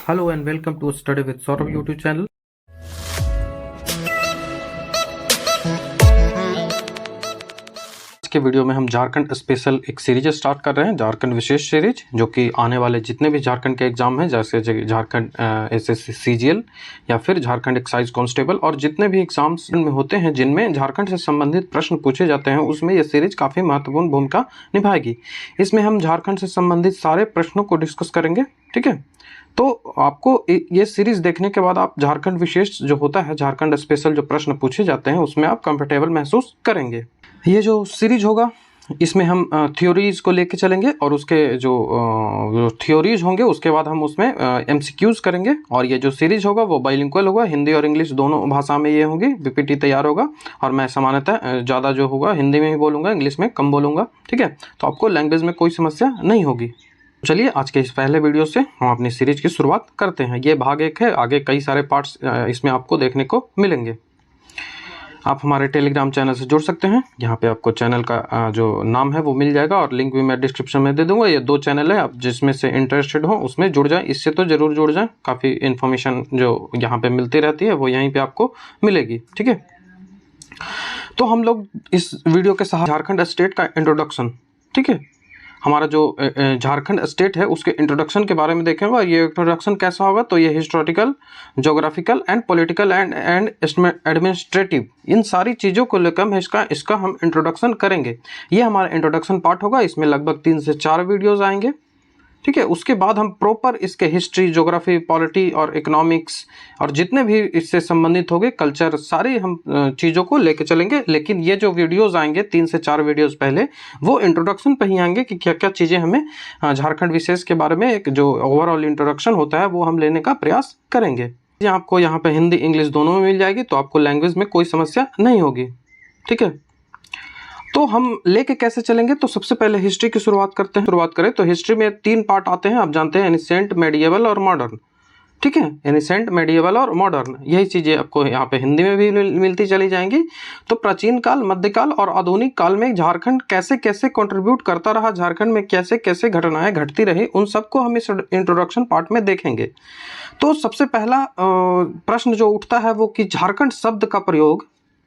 Hello and welcome to Study with Saurabh YouTube channel. आज के video में हम झारखंड स्पेशल एक सीरीज स्टार्ट कर रहे हैं, झारखंड विशेष सीरीज, जो कि आने वाले जितने भी झारखंड के एग्जाम हैं, जैसे झारखंड एसएससी सीजीएल या फिर झारखंड एक्साइज कांस्टेबल और जितने भी एग्जाम्स में होते हैं जिनमें झारखंड से संबंधित प्रश्न पूछे जाते हैं, उसमें यह सीरीज काफ़ी महत्वपूर्ण भूमिका निभाएगी। इसमें हम झारखंड से संबंधित सारे प्रश्नों को डिस्कस करेंगे। ठीक है, तो आपको ये सीरीज देखने के बाद आप झारखंड विशेष जो होता है, झारखंड स्पेशल जो प्रश्न पूछे जाते हैं, उसमें आप कंफर्टेबल महसूस करेंगे। ये जो सीरीज होगा इसमें हम थ्योरीज को लेके चलेंगे और उसके जो थ्योरीज होंगे उसके बाद हम उसमें एमसीक्यूज करेंगे। और ये जो सीरीज होगा वो बाइलिंगुअल होगा, हिंदी और इंग्लिश दोनों भाषा में ये होंगी। बीपीटी तैयार होगा और मैं सामान्यतः ज़्यादा जो होगा हिंदी में ही बोलूँगा, इंग्लिश में कम बोलूँगा। ठीक है, तो आपको लैंग्वेज में कोई समस्या नहीं होगी। चलिए आज के इस पहले वीडियो से हम अपनी सीरीज की शुरुआत करते हैं। ये भाग 1 है, आगे कई सारे पार्ट्स इसमें आपको देखने को मिलेंगे। आप हमारे टेलीग्राम चैनल से जुड़ सकते हैं, यहाँ पे आपको चैनल का जो नाम है वो मिल जाएगा और लिंक भी मैं डिस्क्रिप्शन में दे दूंगा। ये 2 चैनल है, आप जिसमें से इंटरेस्टेड हो उसमें जुड़ जाएं। इससे तो ज़रूर जुड़ जाएं, काफ़ी इन्फॉर्मेशन जो यहाँ पे मिलती रहती है वो यहीं पे आपको मिलेगी। ठीक है, तो हम लोग इस वीडियो के साथ झारखंड स्टेट का इंट्रोडक्शन, ठीक है, हमारा जो झारखंड स्टेट है उसके इंट्रोडक्शन के बारे में देखेंगे। ये इंट्रोडक्शन कैसा होगा, तो ये historical, geographical and political and administrative, इन सारी चीज़ों को लेकर हम इसका हम इंट्रोडक्शन करेंगे। ये हमारा इंट्रोडक्शन पार्ट होगा, इसमें लगभग 3 से 4 वीडियोज़ आएंगे। ठीक है, उसके बाद हम प्रॉपर इसके हिस्ट्री, ज्योग्राफी, पॉलिटी और इकोनॉमिक्स और जितने भी इससे संबंधित होंगे, कल्चर, सारी हम चीज़ों को लेके चलेंगे। लेकिन ये जो वीडियोस आएंगे 3 से 4 वीडियोस पहले, वो इंट्रोडक्शन पे ही आएंगे कि क्या क्या चीज़ें हमें झारखंड विशेष के बारे में एक जो ओवरऑल इंट्रोडक्शन होता है वो हम लेने का प्रयास करेंगे। आपको यहाँ पे हिंदी इंग्लिश दोनों में मिल जाएगी, तो आपको लैंग्वेज में कोई समस्या नहीं होगी। ठीक है, तो हम लेके कैसे चलेंगे, तो सबसे पहले हिस्ट्री की शुरुआत करें तो हिस्ट्री में 3 पार्ट आते हैं, आप जानते हैं, एनिसेंट, मेडिएवल और मॉडर्न। ठीक है, एनिसेंट, मेडिएवल और मॉडर्न, यही चीज़ें आपको यहाँ पे हिंदी में भी मिलती चली जाएंगी। तो प्राचीन काल, मध्यकाल और आधुनिक काल में झारखंड कैसे कैसे कंट्रीब्यूट करता रहा, झारखंड में कैसे कैसे घटनाएं घटती रही, उन सबको हम इस इंट्रोडक्शन पार्ट में देखेंगे। तो सबसे पहला प्रश्न जो उठता है वो कि झारखंड शब्द का प्रयोग,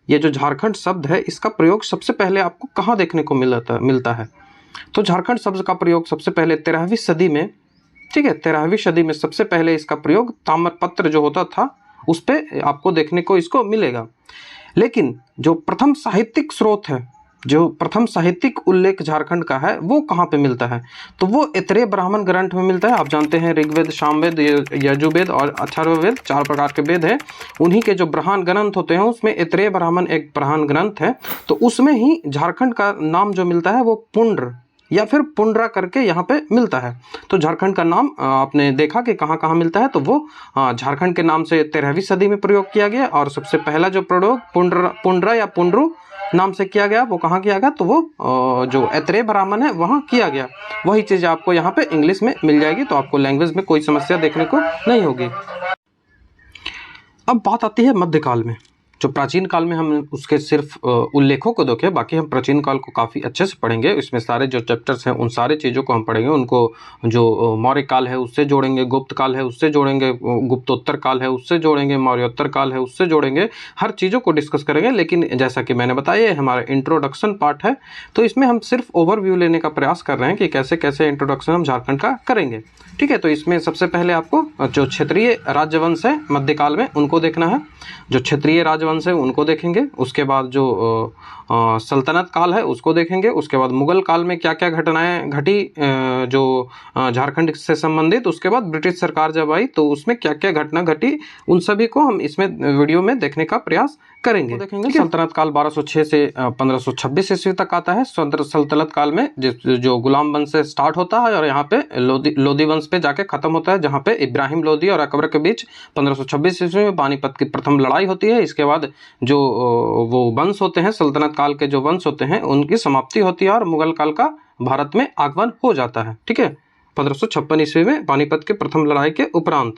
ये जो झारखंड शब्द है इसका प्रयोग सबसे पहले आपको कहाँ देखने को मिलता है। तो झारखंड शब्द का प्रयोग सबसे पहले 13वीं सदी में, ठीक है, 13वीं सदी में सबसे पहले इसका प्रयोग ताम्रपत्र जो होता था उस पे आपको देखने को इसको मिलेगा। लेकिन जो प्रथम साहित्यिक स्रोत है, जो प्रथम साहित्यिक उल्लेख झारखंड का है, वो कहाँ पे मिलता है, तो वो ऐतरेय ब्राह्मण ग्रंथ में मिलता है। आप जानते हैं ऋग्वेद, सामवेद, यजुर्वेद और अथर्ववेद 4 प्रकार के वेद हैं। उन्हीं के जो ब्राह्मण ग्रंथ होते हैं उसमें ऐतरेय ब्राह्मण एक ब्राह्मण ग्रंथ है, तो उसमें ही झारखंड का नाम जो मिलता है वो पुंड्र या फिर पुंड्रा करके यहाँ पे मिलता है। तो झारखंड का नाम आपने देखा कि कहाँ कहाँ मिलता है, तो वो झारखंड के नाम से 13वीं सदी में प्रयोग किया गया। और सबसे पहला जो प्रयोग पुंड्रा या पुंड्रू नाम से किया गया, वो कहाँ किया गया, तो वो जो ऐतरेय ब्राह्मण है वहाँ किया गया। वही चीज़ आपको यहाँ पे इंग्लिश में मिल जाएगी, तो आपको लैंग्वेज में कोई समस्या देखने को नहीं होगी। अब बात आती है मध्यकाल में। जो प्राचीन काल में हम उसके सिर्फ उल्लेखों को देखें, बाकी हम प्राचीन काल को काफ़ी अच्छे से पढ़ेंगे। इसमें सारे जो चैप्टर्स हैं उन सारे चीज़ों को हम पढ़ेंगे, उनको जो मौर्य काल है उससे जोड़ेंगे, गुप्त काल है उससे जोड़ेंगे, गुप्तोत्तर काल है उससे जोड़ेंगे, मौर्योत्तर काल है उससे जोड़ेंगे, हर चीज़ों को डिस्कस करेंगे। लेकिन जैसा कि मैंने बताया ये हमारा इंट्रोडक्शन पार्ट है, तो इसमें हम सिर्फ ओवरव्यू लेने का प्रयास कर रहे हैं कि कैसे कैसे इंट्रोडक्शन हम झारखंड का करेंगे। ठीक है, तो इसमें सबसे पहले आपको जो क्षेत्रीय राजवंश है मध्यकाल में उनको देखना है, जो क्षेत्रीय राजवंश है उनको देखेंगे। उसके बाद जो सल्तनत काल है उसको देखेंगे। उसके बाद मुगल काल में क्या क्या घटनाएं घटी जो झारखंड से संबंधित। उसके बाद ब्रिटिश सरकार जब आई तो उसमें क्या क्या घटना घटी, उन सभी को हम इसमें वीडियो में देखने का प्रयास करेंगे। देखेंगे सल्तनत काल 1206 से 1526 ईस्वी तक आता है। सल्तनत काल में जो गुलाम वंश से स्टार्ट होता है और यहाँ पे लोधी वंश पे जाके खत्म होता है, जहाँ पे इब्राहिम लोधी और अकबर के बीच 1526 ईस्वी में पानीपत की प्रथम लड़ाई होती है। इसके बाद जो वो वंश होते हैं, सल्तनत काल के जो वंश होते हैं, उनकी समाप्ति होती है और मुगल काल का भारत में आगमन हो जाता है। ठीक है, 1556 ईस्वी में पानीपत के प्रथम लड़ाई के उपरांत।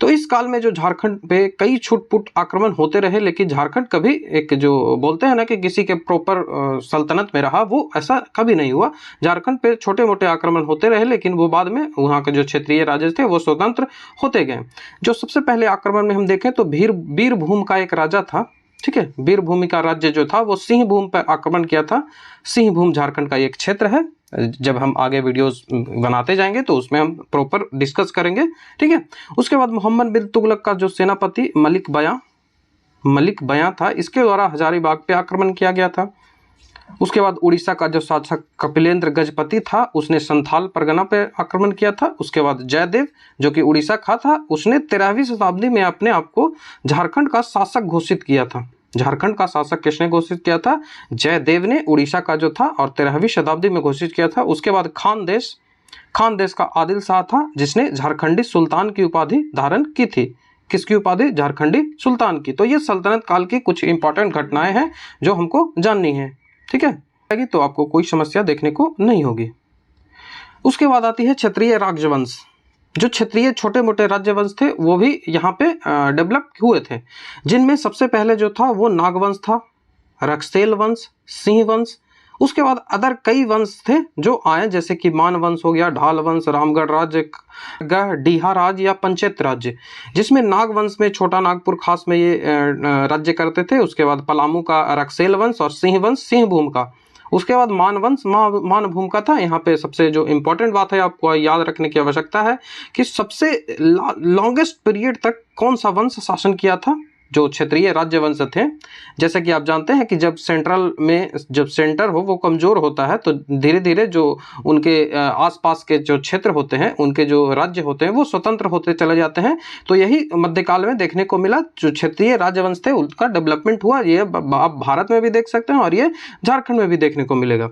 तो इस काल में जो झारखंड पे कई छुटपुट आक्रमण होते रहे, लेकिन झारखंड कभी एक जो बोलते हैं ना कि किसी के प्रॉपर सल्तनत में रहा, वो ऐसा कभी नहीं हुआ। झारखंड पे छोटे मोटे आक्रमण होते रहे, लेकिन वो बाद में वहाँ के जो क्षेत्रीय राजे थे वो स्वतंत्र होते गए। जो सबसे पहले आक्रमण में हम देखें तो बीरभूम का एक राजा था, ठीक है। बीरभूमि का राज्य जो था वो सिंहभूम पर आक्रमण किया था। सिंहभूम झारखंड का एक क्षेत्र है। जब हम आगे वीडियोस बनाते जाएंगे तो उसमें हम प्रॉपर डिस्कस करेंगे, ठीक है। उसके बाद मोहम्मद बिन तुगलक का जो सेनापति मलिक बयां था, इसके द्वारा हजारीबाग पे आक्रमण किया गया था। उसके बाद उड़ीसा का जो शासक कपिलेंद्र गजपति था, उसने संथाल परगना पे आक्रमण किया था। उसके बाद जयदेव जो कि उड़ीसा का था, उसने 13वीं शताब्दी में अपने आप को झारखंड का शासक घोषित किया था। झारखंड का शासक किसने घोषित किया था? जयदेव ने, उड़ीसा का जो था, और 13वीं शताब्दी में घोषित किया था। उसके बाद खान देश का आदिल शाह था, जिसने झारखंडी सुल्तान की उपाधि धारण की थी। किसकी उपाधि? झारखंडी सुल्तान की। तो ये सल्तनत काल की कुछ इंपॉर्टेंट घटनाएं हैं जो हमको जाननी है, ठीक है। तो आपको कोई समस्या देखने को नहीं होगी। उसके बाद आती है क्षत्रिय राजवंश। जो क्षत्रिय छोटे मोटे राज्यवंश थे वो भी यहाँ पे डेवलप हुए थे, जिनमें सबसे पहले जो था वो नागवंश था, रक्सेल वंश, सिंह वंश। उसके बाद अदर कई वंश थे जो आए, जैसे कि मान वंश हो गया, ढाल वंश, रामगढ़ राज्य, डीहा राज या पंचेत राज्य, जिसमें नाग वंश में छोटा नागपुर खास में ये राज्य करते थे। उसके बाद पलामू का रक्सेल वंश और सिंह वंश सिंहभूम का। उसके बाद मान वंश मानभूम का था। यहाँ पे सबसे जो इम्पोर्टेंट बात है आपको याद रखने की आवश्यकता है कि सबसे लॉन्गेस्ट पीरियड तक कौन सा वंश शासन किया था? जो क्षेत्रीय राज्य वंश थे। जैसे कि आप जानते हैं कि जब सेंटर हो वो कमजोर होता है, तो धीरे धीरे जो उनके आसपास के जो क्षेत्र होते हैं, उनके जो राज्य होते हैं, वो स्वतंत्र होते चले जाते हैं। तो यही मध्यकाल में देखने को मिला। जो क्षेत्रीय राज्यवंश थे उनका डेवलपमेंट हुआ। ये आप भारत में भी देख सकते हैं और ये झारखंड में भी देखने को मिलेगा।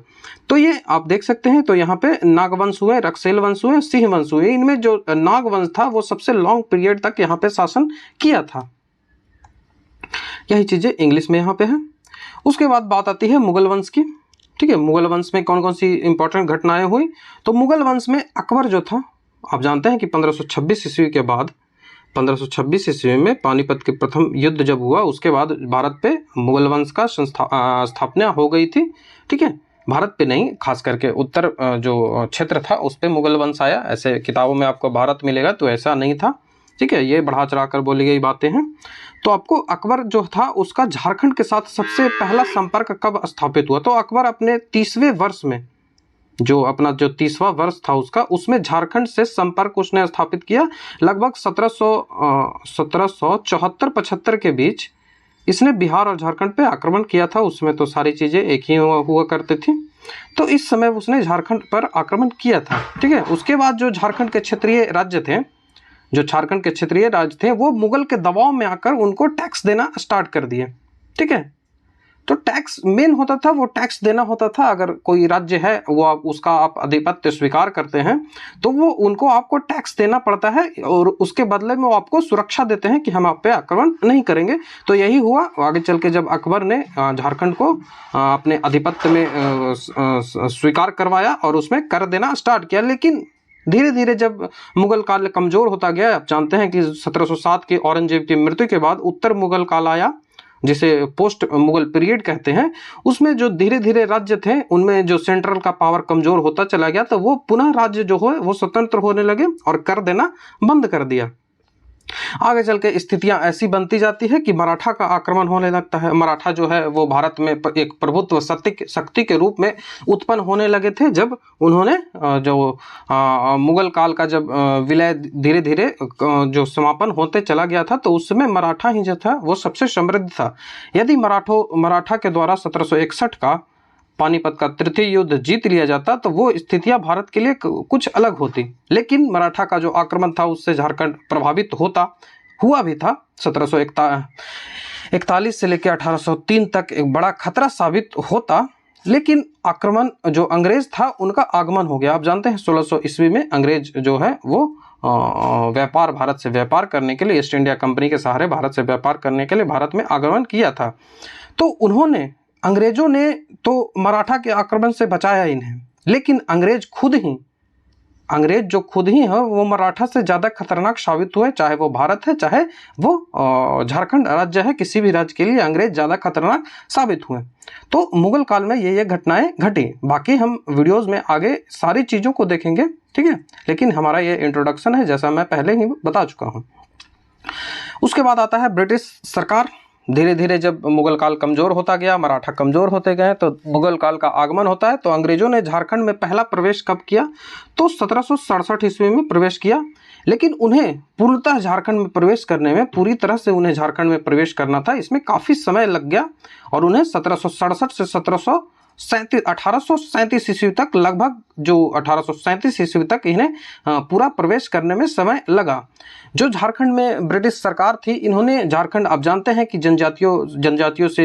तो ये आप देख सकते हैं। तो यहाँ पे नागवंश हुए, रक्सेल वंश हुए, सिंह वंश हुए। इनमें जो नागवंश था वो सबसे लॉन्ग पीरियड तक यहाँ पे शासन किया था। यही चीजें इंग्लिश में यहाँ पे है। उसके बाद बात आती है मुगल वंश की, ठीक है। मुगल वंश में कौन कौन सी इंपॉर्टेंट घटनाएं हुई? तो मुगल वंश में अकबर जो था, आप जानते हैं कि 1526 ईस्वी के बाद, 1526 ईस्वी में पानीपत के प्रथम युद्ध जब हुआ, उसके बाद भारत पे मुगल वंश का स्थापना हो गई थी, ठीक है। भारत पे नहीं, खास करके उत्तर जो क्षेत्र था उस पे मुगल वंश आया। ऐसे किताबों में आपको भारत मिलेगा, तो ऐसा नहीं था, ठीक है। ये बढ़ा चढ़ा कर बोली गई बातें हैं। तो आपको अकबर जो था उसका झारखंड के साथ सबसे पहला संपर्क कब स्थापित हुआ? तो अकबर अपने 30वें वर्ष में, जो अपना जो 30वां वर्ष था उसका, उसमें झारखंड से संपर्क उसने स्थापित किया। लगभग 1774-75 के बीच इसने बिहार और झारखंड पे आक्रमण किया था। उसमें तो सारी चीजें एक ही हुआ करती थी। तो इस समय उसने झारखंड पर आक्रमण किया था, ठीक है। उसके बाद जो झारखंड के क्षेत्रीय राज्य थे, जो झारखंड के क्षेत्रीय राज्य थे, वो मुगल के दबाव में आकर उनको टैक्स देना स्टार्ट कर दिए, ठीक है। तो टैक्स मेन होता था, वो टैक्स देना होता था। अगर कोई राज्य है वो उसका आप आधिपत्य स्वीकार करते हैं तो वो उनको आपको टैक्स देना पड़ता है, और उसके बदले में वो आपको सुरक्षा देते हैं कि हम आप पे आक्रमण नहीं करेंगे। तो यही हुआ। आगे चल के जब अकबर ने झारखंड को अपने आधिपत्य में स्वीकार करवाया और उसमें कर देना स्टार्ट किया, लेकिन धीरे धीरे जब मुगल काल कमजोर होता गया, आप जानते हैं कि 1707 के औरंगजेब की मृत्यु के बाद उत्तर मुगल काल आया, जिसे पोस्ट मुगल पीरियड कहते हैं। उसमें जो धीरे धीरे राज्य थे उनमें जो सेंट्रल का पावर कमजोर होता चला गया, तो वो पुनः राज्य जो है वो स्वतंत्र होने लगे और कर देना बंद कर दिया। आगे चल के स्थितियां ऐसी बनती जाती है कि मराठा का आक्रमण होने लगता है। मराठा जो है वो भारत में एक प्रभुत्व शक्ति के रूप में उत्पन्न होने लगे थे, जब उन्होंने जो मुगल काल का जब विलय धीरे धीरे जो समापन होते चला गया था, तो उस समय मराठा ही जो था वो सबसे समृद्ध था। यदि मराठा के द्वारा 1761 का पानीपत का तृतीय युद्ध जीत लिया जाता तो वो स्थितियां भारत के लिए कुछ अलग होती, लेकिन मराठा का जो आक्रमण था उससे झारखंड प्रभावित हुआ भी था। 1741 से लेकर 1803 तक एक बड़ा खतरा साबित होता, लेकिन आक्रमण जो अंग्रेज था उनका आगमन हो गया। आप जानते हैं 1600 ईस्वी में अंग्रेज जो है वो भारत से व्यापार करने के लिए, ईस्ट इंडिया कंपनी के सहारे भारत से व्यापार करने के लिए भारत में आगमन किया था। तो अंग्रेजों ने तो मराठा के आक्रमण से बचाया इन्हें, लेकिन अंग्रेज खुद ही अंग्रेज जो खुद ही है वो मराठा से ज़्यादा खतरनाक साबित हुए, चाहे वो भारत है चाहे वो झारखंड राज्य है, किसी भी राज्य के लिए अंग्रेज ज़्यादा खतरनाक साबित हुए। तो मुगल काल में ये घटनाएं घटी। बाकी हम वीडियोज़ में आगे सारी चीज़ों को देखेंगे, ठीक है, लेकिन हमारा ये इंट्रोडक्शन है जैसा मैं पहले ही बता चुका हूँ। उसके बाद आता है ब्रिटिश सरकार। धीरे धीरे जब मुगल काल कमज़ोर होता गया, मराठा कमज़ोर होते गए, तो मुगल काल का आगमन होता है। तो अंग्रेज़ों ने झारखंड में पहला प्रवेश कब किया? तो 1767 ईस्वी में प्रवेश किया। लेकिन उन्हें पूर्णतः झारखंड में प्रवेश करने में, पूरी तरह से उन्हें झारखंड में प्रवेश करना था, इसमें काफ़ी समय लग गया और उन्हें 1767 से 1837 ईस्वी तक, लगभग जो 1837 ईस्वी तक इन्हें पूरा प्रवेश करने में समय लगा। जो झारखंड में ब्रिटिश सरकार थी, इन्होंने झारखंड, आप जानते हैं कि जनजातियों से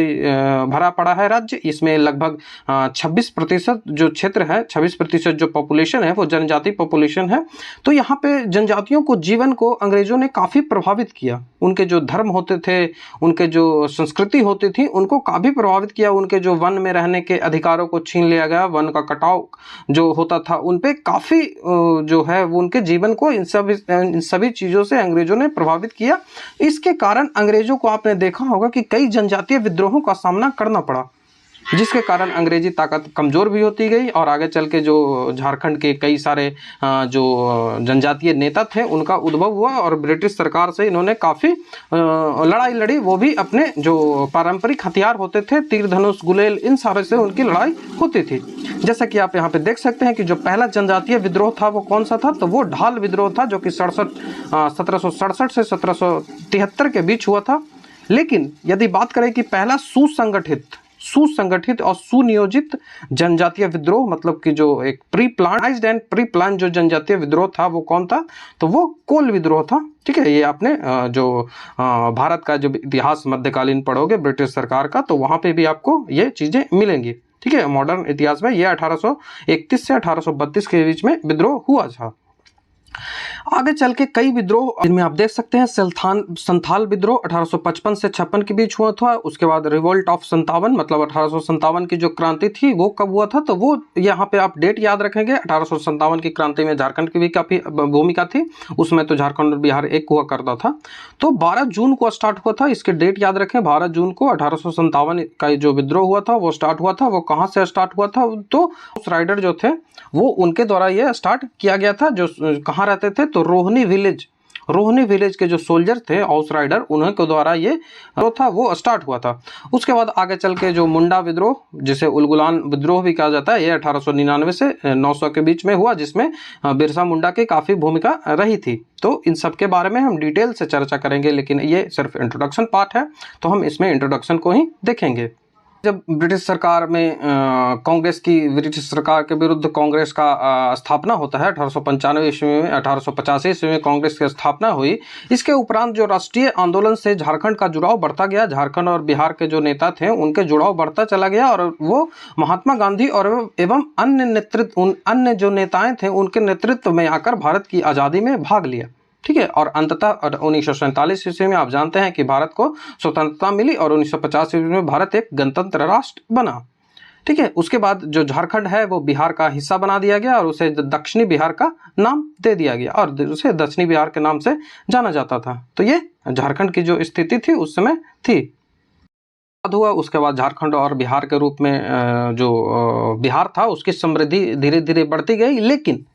भरा पड़ा है राज्य। इसमें लगभग 26% जो क्षेत्र है, 26% जो पॉपुलेशन है वो जनजाति पॉपुलेशन है। तो यहाँ पे जनजातियों को, जीवन को अंग्रेजों ने काफ़ी प्रभावित किया। उनके जो धर्म होते थे, उनके जो संस्कृति होती थी, उनको काफ़ी प्रभावित किया। उनके जो वन में रहने के अधिकारों को छीन लिया गया, वन का कटाव जो होता था उन पे काफ़ी जो है वो उनके जीवन को, इन सभी चीज़ों से अंग्रेजों ने प्रभावित किया। इसके कारण अंग्रेजों को, आपने देखा होगा कि कई जनजातीय विद्रोहों का सामना करना पड़ा, जिसके कारण अंग्रेजी ताकत कमज़ोर भी होती गई और आगे चल के जो झारखंड के कई सारे जो जनजातीय नेता थे उनका उद्भव हुआ और ब्रिटिश सरकार से इन्होंने काफ़ी लड़ाई लड़ी। वो भी अपने जो पारंपरिक हथियार होते थे, तीर धनुष गुलेल, इन सारे से उनकी लड़ाई होती थी। जैसा कि आप यहाँ पे देख सकते हैं कि जो पहला जनजातीय विद्रोह था वो कौन सा था? तो वो ढाल विद्रोह था, जो कि 1767 से 1773 के बीच हुआ था। लेकिन यदि बात करें कि पहला सुसंगठित और सुनियोजित जनजातीय विद्रोह, मतलब कि जो एक प्री प्लान जो जनजातीय विद्रोह था वो कौन था? तो वो कोल विद्रोह था। ठीक है, ये आपने जो भारत का जो इतिहास मध्यकालीन पढ़ोगे ब्रिटिश सरकार का, तो वहाँ पे भी आपको ये चीज़ें मिलेंगी। ठीक है, मॉडर्न इतिहास में ये 1831 से 1832 के बीच में विद्रोह हुआ था। आगे चल के कई विद्रोह जिनमें आप देख सकते हैं, संथाल विद्रोह 1855 से 56 के बीच हुआ था। उसके बाद रिवोल्ट ऑफ 57, मतलब 1857 की जो क्रांति थी वो कब हुआ था? तो वो यहाँ पे आप डेट याद रखेंगे। 1857 की क्रांति में झारखंड की भी काफ़ी भूमिका थी। उसमें तो झारखंड और बिहार एक हुआ करता था। तो 12 जून को स्टार्ट हुआ था, इसके डेट याद रखें। 12 जून को 1857 का जो विद्रोह हुआ था वो स्टार्ट हुआ था। वो कहाँ से स्टार्ट हुआ था? तो हाउस राइडर जो थे वो, उनके द्वारा ये स्टार्ट किया गया था। जो कहाँ रहते थे? तो रोहनी विलेज के जो सोल्जर थे, हाउस राइडर, उन्हीं के द्वारा ये जो था वो स्टार्ट हुआ था। उसके बाद आगे चल के जो मुंडा विद्रोह, जिसे उलगुलान विद्रोह भी कहा जाता है, ये 1899 से 900 के बीच में हुआ, जिसमें बिरसा मुंडा की काफ़ी भूमिका रही थी। तो इन सब के बारे में हम डिटेल से चर्चा करेंगे, लेकिन ये सिर्फ इंट्रोडक्शन पार्ट है, तो हम इसमें इंट्रोडक्शन को ही देखेंगे। जब ब्रिटिश सरकार में ब्रिटिश सरकार के विरुद्ध कांग्रेस का स्थापना होता है 1895 ईस्वी में, 1885 ईस्वी में कांग्रेस की स्थापना हुई। इसके उपरांत जो राष्ट्रीय आंदोलन से झारखंड का जुड़ाव बढ़ता गया, झारखंड और बिहार के जो नेता थे उनके जुड़ाव बढ़ता चला गया और वो महात्मा गांधी और एवं अन्य जो नेताएं थे उनके नेतृत्व में आकर भारत की आज़ादी में भाग लिया। ठीक है, और अंततः 1947 ईस्वी में आप जानते हैं कि भारत को स्वतंत्रता मिली और 1950 ईस्वी में भारत एक गणतंत्र राष्ट्र बना। ठीक है, उसके बाद जो झारखंड है वो बिहार का हिस्सा बना दिया गया और उसे दक्षिणी बिहार का नाम दे दिया गया और उसे दक्षिणी बिहार के नाम से जाना जाता था। तो ये झारखंड की जो स्थिति थी उस समय थी। हुआ उसके बाद झारखंड और बिहार के रूप में जो बिहार था उसकी समृद्धि धीरे धीरे बढ़ती गई। लेकिन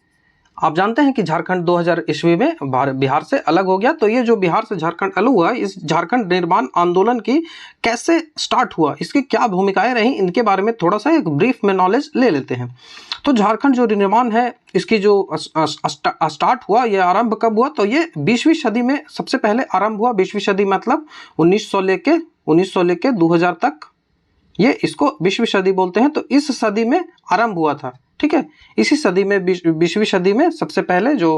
आप जानते हैं कि झारखंड 2000 ईस्वी में बिहार से अलग हो गया। तो ये जो बिहार से झारखंड अलग हुआ, इस झारखंड निर्माण आंदोलन की कैसे स्टार्ट हुआ, इसकी क्या भूमिकाएं रही, इनके बारे में थोड़ा सा एक ब्रीफ में नॉलेज ले लेते हैं। तो झारखंड जो निर्माण है, इसकी जो स्टार्ट हुआ, ये आरंभ कब हुआ? तो ये 20वीं सदी में सबसे पहले आरंभ हुआ। 20वीं सदी मतलब 1900 लेके 2000 तक, ये इसको 20वीं सदी बोलते हैं। तो इस सदी में आरंभ हुआ था। ठीक है, इसी सदी में 20वीं सदी में सबसे पहले जो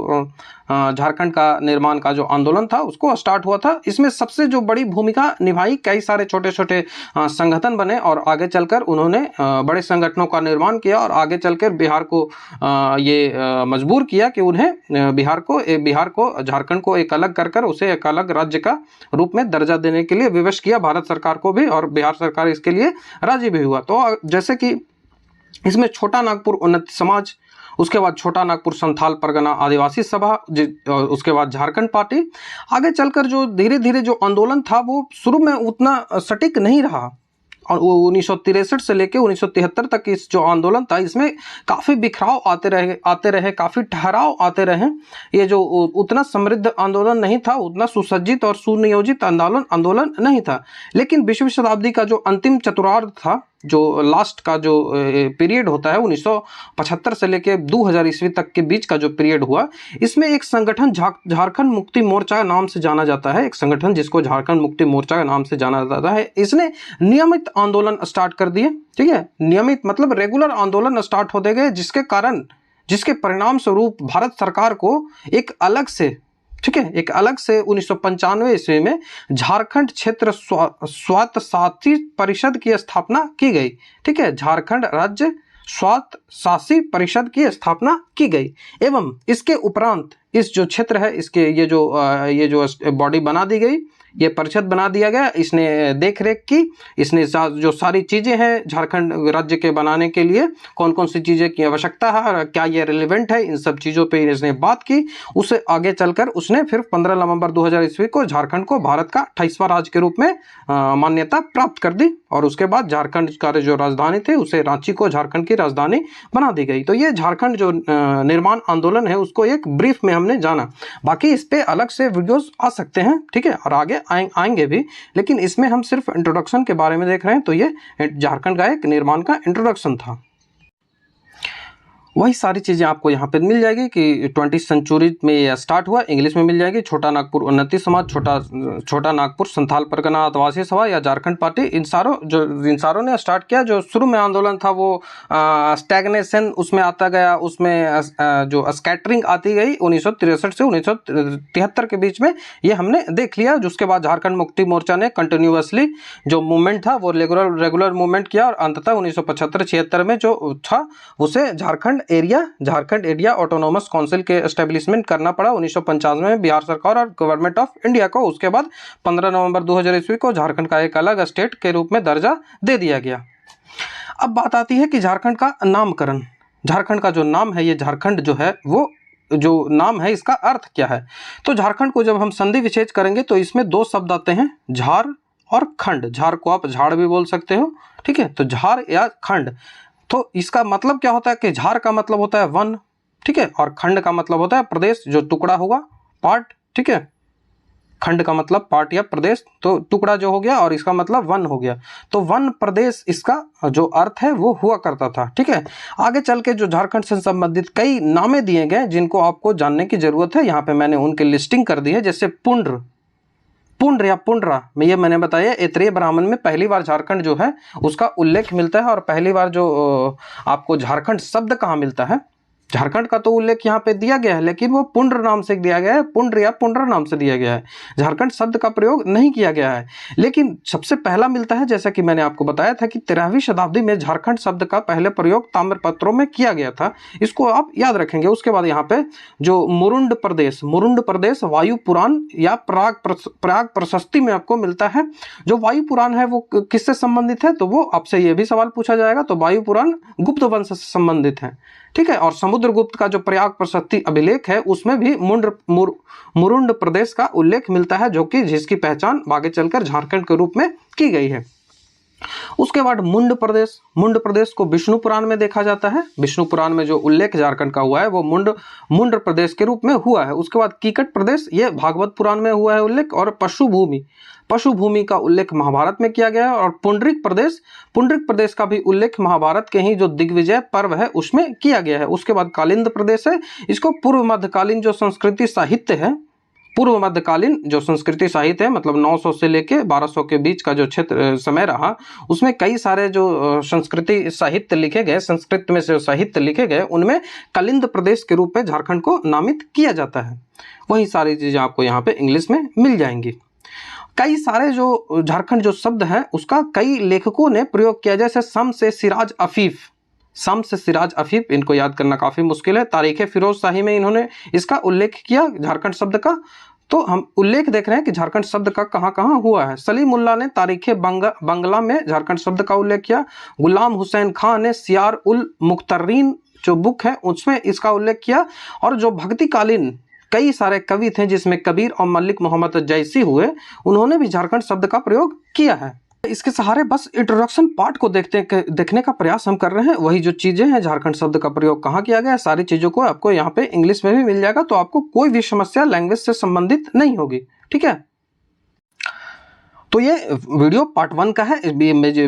झारखंड का निर्माण का जो आंदोलन था उसको स्टार्ट हुआ था। इसमें सबसे जो बड़ी भूमिका निभाई, कई सारे छोटे छोटे संगठन बने और आगे चलकर उन्होंने बड़े संगठनों का निर्माण किया और आगे चलकर बिहार को ये मजबूर किया कि उन्हें बिहार को झारखंड को एक अलग कर उसे एक अलग राज्य का रूप में दर्जा देने के लिए विवश किया भारत सरकार को भी, और बिहार सरकार इसके लिए राजी भी हुआ। तो जैसे कि इसमें छोटा नागपुर उन्नति समाज उसके बाद छोटा नागपुर संथाल परगना आदिवासी सभा, उसके बाद झारखंड पार्टी। आगे चलकर जो धीरे धीरे जो आंदोलन था वो शुरू में उतना सटीक नहीं रहा, और वो 1963 से लेकर 1973 तक इस जो आंदोलन था इसमें काफ़ी बिखराव आते रहे, काफ़ी ठहराव आते रहे। ये जो उतना समृद्ध आंदोलन नहीं था, उतना सुसज्जित और सुनियोजित आंदोलन नहीं था। लेकिन 20वीं शताब्दी का जो अंतिम चतुर्थार्ध था, जो लास्ट का जो पीरियड होता है 1975 से लेके 2000 ईस्वी तक के बीच का जो पीरियड हुआ, इसमें एक संगठन झारखंड मुक्ति मोर्चा नाम से जाना जाता है, एक संगठन जिसको झारखंड मुक्ति मोर्चा के नाम से जाना जाता है, इसने नियमित आंदोलन स्टार्ट कर दिए। ठीक है, नियमित मतलब रेगुलर आंदोलन स्टार्ट होते गए, जिसके परिणाम स्वरूप भारत सरकार को एक अलग से 1995 ईस्वी में झारखंड क्षेत्र स्वायत्तशासी परिषद की स्थापना की गई। ठीक है, झारखंड राज्य स्वायत्तशासी परिषद की स्थापना की गई, एवं इसके उपरांत इस जो क्षेत्र है इसके ये जो बॉडी बना दी गई, ये परिषद बना दिया गया, इसने देख रेख की, इसने जो सारी चीज़ें हैं झारखंड राज्य के बनाने के लिए कौन कौन सी चीज़ें की आवश्यकता है और क्या ये रिलेवेंट है, इन सब चीज़ों पे इसने बात की। उसे आगे चलकर उसने फिर 15 नवंबर 2000 ईस्वी को झारखंड को भारत का 28वां राज्य के रूप में मान्यता प्राप्त कर दी, और उसके बाद झारखंड का जो राजधानी थी उसे रांची को झारखंड की राजधानी बना दी गई। तो ये झारखंड जो निर्माण आंदोलन है उसको एक ब्रीफ में हमने जाना, बाकी इस पे अलग से वीडियोस आ सकते हैं। ठीक है, और आगे आएंगे भी, लेकिन इसमें हम सिर्फ इंट्रोडक्शन के बारे में देख रहे हैं। तो ये झारखंड का एक निर्माण का इंट्रोडक्शन था। वही सारी चीज़ें आपको यहाँ पे मिल जाएगी कि 20वीं सेंचुरी में ये स्टार्ट हुआ, इंग्लिश में मिल जाएगी। छोटा नागपुर उन्नति समाज, छोटा नागपुर संथाल परगना आदिवासी सभा या झारखंड पार्टी, इन सारों ने स्टार्ट किया। जो शुरू में आंदोलन था वो स्टैग्नेशन उसमें आता गया, उसमें जो स्कैटरिंग आती गई 1963 से 1973 के बीच में, ये हमने देख लिया। जिसके बाद झारखंड मुक्ति मोर्चा ने कंटिन्यूअसली जो मूवमेंट था वो रेगुलर मूवमेंट किया, और अंततः 1975-76 में जो था उसे झारखंड एरिया ऑटोनोमस काउंसिल के एस्टेब्लिशमेंट करना पड़ा 1995 में बिहार सरकार और गवर्नमेंट ऑफ इंडिया को। उसके बाद 15 नवंबर 2000 ईस्वी को झारखंड का एक अलग स्टेट के रूप में दर्जा दे दिया गया। अब बात आती है कि झारखंड का नामकरण, झारखंड का जो नाम है, ये झारखंड जो है वो जो नाम है इसका अर्थ क्या है। तो झारखंड को जब हम संधि विच्छेद करेंगे तो इसमें दो शब्द आते हैं, झार और खंड। झार को आप झाड़ भी बोल सकते हो, ठीक है, तो झार या खंड। तो इसका मतलब क्या होता है कि झार का मतलब होता है वन, ठीक है, और खंड का मतलब होता है प्रदेश, जो टुकड़ा होगा, पार्ट। ठीक है, खंड का मतलब पार्ट या प्रदेश, तो टुकड़ा जो हो गया, और इसका मतलब वन हो गया। तो वन प्रदेश इसका जो अर्थ है वो हुआ करता था। ठीक है, आगे चल के जो झारखंड से संबंधित कई नामे दिए गए जिनको आपको जानने की जरूरत है, यहाँ पे मैंने उनकी लिस्टिंग कर दी है। जैसे पुंड्र या पुंड्रा में, ये मैंने बताया ऐत्रेय ब्राह्मण में पहली बार झारखंड जो है उसका उल्लेख मिलता है, और पहली बार जो आपको झारखंड शब्द कहाँ मिलता है, झारखंड का तो उल्लेख यहाँ पे दिया गया है, लेकिन वो पुंड्र नाम से दिया गया है, पुंड्र या पुंड्र नाम से दिया गया है, झारखंड शब्द का प्रयोग नहीं किया गया है। लेकिन सबसे पहला मिलता है, जैसा कि मैंने आपको बताया था कि 13वीं शताब्दी में झारखंड शब्द का पहले प्रयोग ताम्रपत्रों में किया गया था, इसको आप याद रखेंगे। उसके बाद यहाँ पे जो मुरुंड प्रदेश वायु पुराण या प्रयाग प्रशस्ति में आपको मिलता है। जो वायु पुराण है वो किससे संबंधित है, तो वो आपसे ये भी सवाल पूछा जाएगा। तो वायु पुराण गुप्त वंश से संबंधित है, ठीक है। और समुद्रगुप्त का जो प्रयाग प्रशस्ति अभिलेख है उसमें भी मुरुंड प्रदेश का उल्लेख मिलता है, जो कि जिसकी पहचान आगे चलकर झारखंड के रूप में की गई है। उसके बाद मुंड प्रदेश को विष्णु पुराण में देखा जाता है। विष्णु पुराण में जो उल्लेख झारखंड का हुआ है वो मुंड प्रदेश के रूप में हुआ है। उसके बाद कीकट प्रदेश, ये भागवत पुराण में हुआ है उल्लेख। और पशुभूमि का उल्लेख महाभारत में किया गया है। और पुंडरिक प्रदेश का भी उल्लेख महाभारत के ही जो दिग्विजय पर्व है उसमें किया गया है। उसके बाद कालिंद प्रदेश है, इसको पूर्व मध्यकालीन जो संस्कृति साहित्य है, मतलब 900 से लेके 1200 के बीच का जो क्षेत्र समय रहा, उसमें कई सारे जो संस्कृति साहित्य लिखे गए, संस्कृत में से साहित्य लिखे गए, उनमें कलिंद प्रदेश के रूप में झारखंड को नामित किया जाता है। वही सारी चीजें आपको यहाँ पे इंग्लिश में मिल जाएंगी। कई सारे जो झारखंड जो शब्द है उसका कई लेखकों ने प्रयोग किया, जैसे शम्स से सिराज अफीफ, इनको याद करना काफी मुश्किल है। तारीख फिरोज शाही में इन्होंने इसका उल्लेख किया झारखंड शब्द का। तो हम उल्लेख देख रहे हैं कि झारखंड शब्द का कहाँ कहाँ हुआ है। सलीमुल्लाह ने तारीख बंगला में झारखंड शब्द का उल्लेख किया। गुलाम हुसैन खान ने सियार उल मुख्तरीन जो बुक है उसमें इसका उल्लेख किया। और जो भक्तिकालीन कई सारे कवि थे जिसमें कबीर और मलिक मोहम्मद जैसी हुए, उन्होंने भी झारखंड शब्द का प्रयोग किया है। इसके सहारे बस इंट्रोडक्शन पार्ट को देखने का प्रयास हम कर रहे हैं। वही जो चीज़ें हैं, झारखंड शब्द का प्रयोग कहाँ किया गया है, सारी चीज़ों को आपको यहाँ पे इंग्लिश में भी मिल जाएगा, तो आपको कोई भी समस्या लैंग्वेज से संबंधित नहीं होगी। ठीक है, तो ये वीडियो पार्ट 1 का है।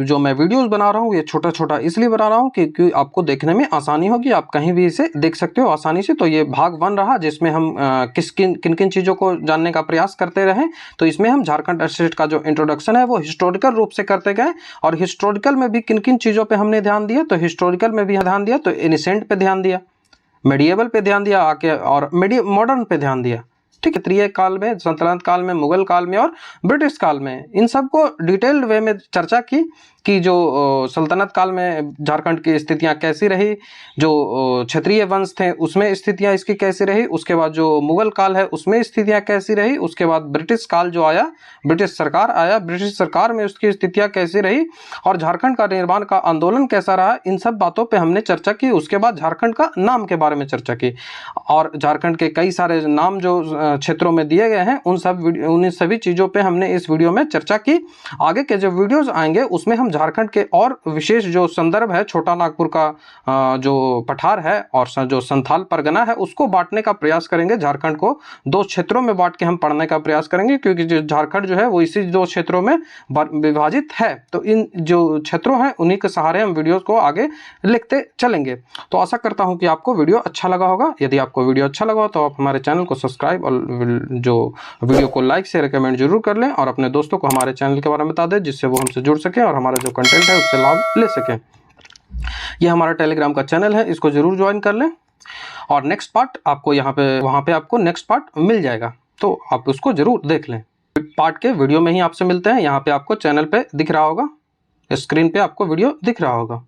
जो मैं वीडियोस बना रहा हूँ ये छोटा छोटा इसलिए बना रहा हूँ क्योंकि आपको देखने में आसानी होगी, आप कहीं भी इसे देख सकते हो आसानी से। तो ये भाग 1 रहा जिसमें हम किन किन चीज़ों को जानने का प्रयास करते रहे। तो इसमें हम झारखंड स्टेट का जो इंट्रोडक्शन है वो हिस्टोरिकल रूप से करते गए, और हिस्टोरिकल में भी किन किन चीज़ों पर हमने ध्यान दिया। तो हिस्टोरिकल में भी ध्यान दिया तो एनिसेंट पे ध्यान दिया, मेडिएवल पे ध्यान दिया आके, और मॉडर्न पे ध्यान दिया। ठीक है, त्रिय काल में, सल्तनत काल में, मुगल काल में और ब्रिटिश काल में, इन सब को डिटेल्ड वे में चर्चा की कि जो सल्तनत काल में झारखंड की स्थितियां कैसी रही, जो क्षत्रिय वंश थे उसमें स्थितियां इसकी कैसी रही, उसके बाद जो मुगल काल है उसमें स्थितियां कैसी रही, उसके बाद ब्रिटिश काल जो आया, ब्रिटिश सरकार आया, ब्रिटिश सरकार में उसकी स्थितियां कैसी रही, और झारखंड का निर्माण का आंदोलन कैसा रहा, इन सब बातों पर हमने चर्चा की। उसके बाद झारखंड का नाम के बारे में चर्चा की, और झारखंड के कई सारे नाम जो क्षेत्रों में दिए गए हैं उन सभी चीज़ों पे हमने इस वीडियो में चर्चा की। आगे के जो वीडियोस आएंगे उसमें हम झारखंड के और विशेष जो संदर्भ है, छोटा नागपुर का जो पठार है और जो संथाल परगना है उसको बांटने का प्रयास करेंगे। झारखंड को 2 क्षेत्रों में बांट के हम पढ़ने का प्रयास करेंगे, क्योंकि जो झारखंड जो है वो इसी 2 क्षेत्रों में विभाजित है। तो इन जो क्षेत्रों हैं उन्हीं के सहारे हम वीडियोस को आगे लिखते चलेंगे। तो आशा करता हूँ कि आपको वीडियो अच्छा लगा होगा। यदि आपको वीडियो अच्छा लगा तो आप हमारे चैनल को सब्सक्राइब और जो वीडियो को लाइक से रिकमेंड जरूर कर लें, और अपने दोस्तों को हमारे चैनल के बारे में बता दें जिससे वो हमसे जुड़ सकें और हमारा जो कंटेंट है उससे लाभ ले सकें। यह हमारा टेलीग्राम का चैनल है, इसको जरूर ज्वाइन कर लें, और नेक्स्ट पार्ट आपको वहाँ पे आपको नेक्स्ट पार्ट मिल जाएगा, तो आप उसको जरूर देख लें। पार्ट के वीडियो में ही आपसे मिलते हैं। यहाँ पे आपको चैनल पे दिख रहा होगा, स्क्रीन पे आपको वीडियो दिख रहा होगा।